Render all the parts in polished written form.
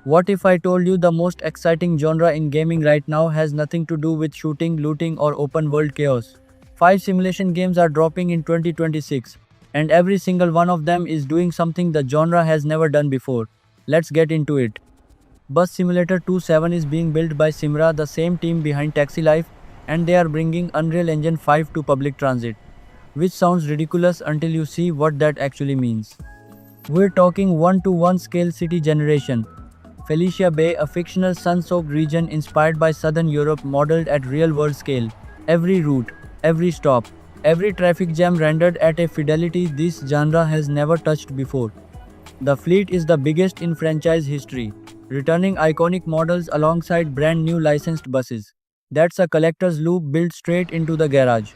What if I told you the most exciting genre in gaming right now has nothing to do with shooting, looting, or open world chaos? 5 simulation games are dropping in 2026, and every single one of them is doing something the genre has never done before. Let's get into it. Bus Simulator 27 is being built by Simra, the same team behind Taxi Life, and they are bringing Unreal Engine 5 to public transit, which sounds ridiculous until you see what that actually means. We're talking 1-to-1 scale city generation. Felicia Bay, a fictional sun-soaked region inspired by southern Europe modeled at real-world scale. Every route, every stop, every traffic jam rendered at a fidelity this genre has never touched before. The fleet is the biggest in franchise history, returning iconic models alongside brand new licensed buses. That's a collector's loop built straight into the garage.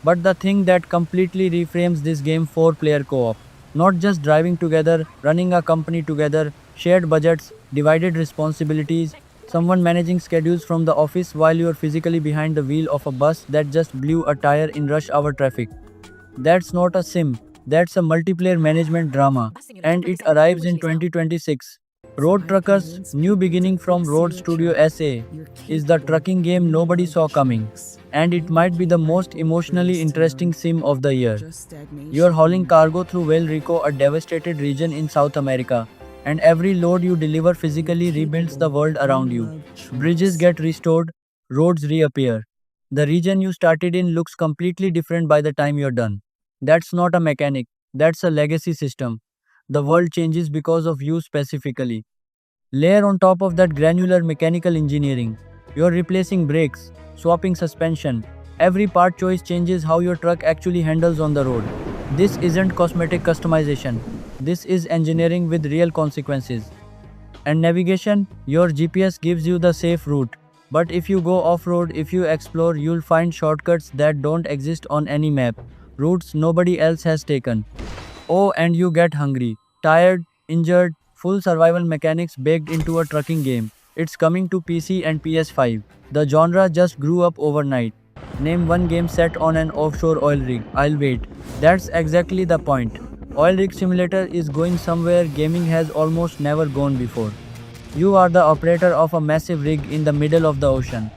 But the thing that completely reframes this game: 4-player co-op. Not just driving together, running a company together, shared budgets, divided responsibilities, someone managing schedules from the office while you're physically behind the wheel of a bus that just blew a tire in rush hour traffic. That's not a sim, that's a multiplayer management drama, and it arrives in 2026. Road Truckers, New Beginning from Road Studio SA, is the trucking game nobody saw coming, and it might be the most emotionally interesting sim of the year. You're hauling cargo through Rico, a devastated region in South America, and every load you deliver physically rebuilds the world around you. Bridges get restored, roads reappear. The region you started in looks completely different by the time you're done. That's not a mechanic, that's a legacy system. The world changes because of you specifically. Layer on top of that granular mechanical engineering. You're replacing brakes, swapping suspension. Every part choice changes how your truck actually handles on the road. This isn't cosmetic customization. This is engineering with real consequences. And navigation, your GPS gives you the safe route. But if you go off-road, if you explore, you'll find shortcuts that don't exist on any map. Routes nobody else has taken. Oh, and you get hungry, tired, injured, full survival mechanics baked into a trucking game. It's coming to PC and PS5. The genre just grew up overnight. Name one game set on an offshore oil rig. I'll wait. That's exactly the point. Oil rig simulator is going somewhere gaming has almost never gone before. You are the operator of a massive rig in the middle of the ocean.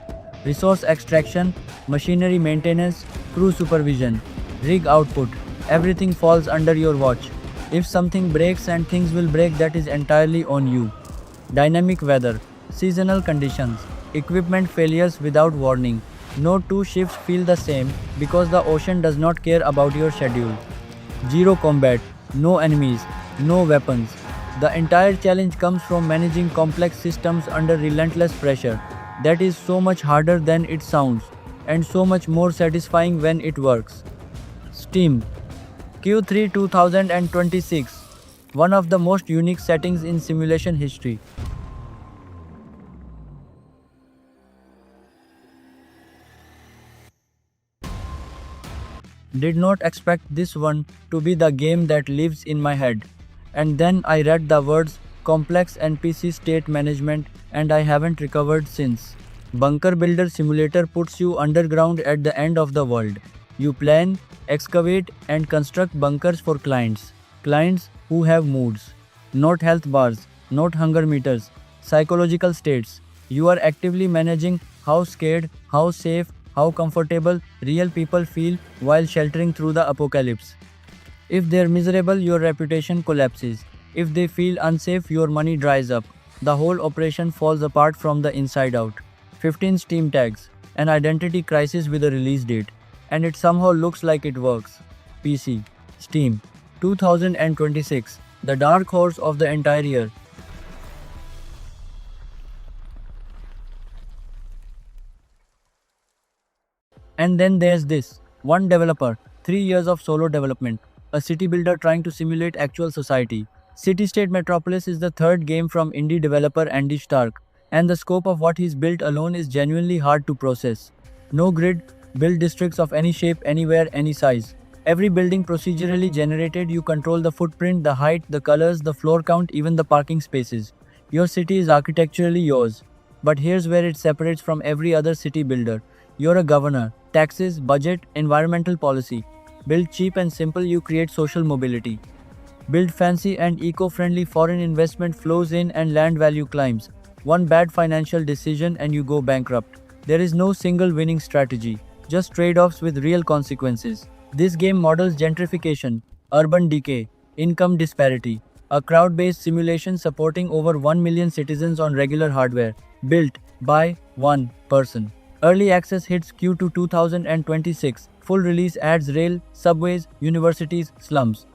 Resource extraction, machinery maintenance, crew supervision, rig output, everything falls under your watch. If something breaks, and things will break, that is entirely on you. Dynamic weather, seasonal conditions, equipment failures without warning. No two shifts feel the same because the ocean does not care about your schedule. Zero combat, no enemies, no weapons. The entire challenge comes from managing complex systems under relentless pressure. That is so much harder than it sounds, and so much more satisfying when it works. Steam Q3 2026, one of the most unique settings in simulation history. Did not expect this one to be the game that lives in my head. And then I read the words complex NPC state management, and I haven't recovered since. Bunker Builder Simulator puts you underground at the end of the world. You plan, excavate, and construct bunkers for clients. Clients who have moods. Not health bars, not hunger meters, psychological states. You are actively managing how scared, how safe, how comfortable real people feel while sheltering through the apocalypse. If they're miserable, your reputation collapses. If they feel unsafe, your money dries up. The whole operation falls apart from the inside out. 15 Steam tags, an identity crisis with a release date, and it somehow looks like it works. PC, Steam, 2026, the dark horse of the entire year. And then there's this one developer, 3 years of solo development, a city builder trying to simulate actual society. City State Metropolis is the third game from indie developer Andy Stark, and the scope of what he's built alone is genuinely hard to process. No grid, build districts of any shape, anywhere, any size. Every building procedurally generated, you control the footprint, the height, the colors, the floor count, even the parking spaces. Your city is architecturally yours. But here's where it separates from every other city builder. You're a governor. Taxes, budget, environmental policy. Build cheap and simple, you create social mobility. Build fancy and eco-friendly, foreign investment flows in and land value climbs. One bad financial decision and you go bankrupt. There is no single winning strategy, just trade-offs with real consequences. This game models gentrification, urban decay, income disparity, a crowd-based simulation supporting over 1 million citizens on regular hardware, built by one person. Early access hits Q2 2026. Full release adds rail, subways, universities, slums.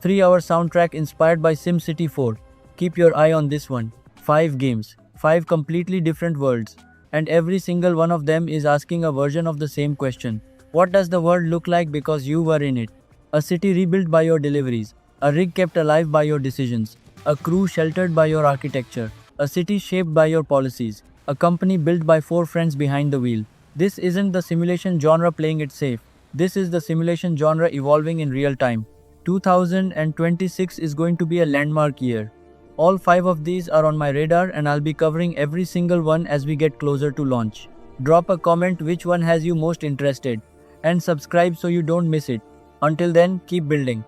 3-hour soundtrack inspired by SimCity 4. Keep your eye on this one. 5 games, 5 completely different worlds, and every single one of them is asking a version of the same question. What does the world look like because you were in it? A city rebuilt by your deliveries, a rig kept alive by your decisions, a crew sheltered by your architecture, a city shaped by your policies, a company built by 4 friends behind the wheel. This isn't the simulation genre playing it safe. This is the simulation genre evolving in real time. 2026 is going to be a landmark year. All 5 of these are on my radar and I'll be covering every single one as we get closer to launch. Drop a comment which one has you most interested and subscribe so you don't miss it. Until then, keep building.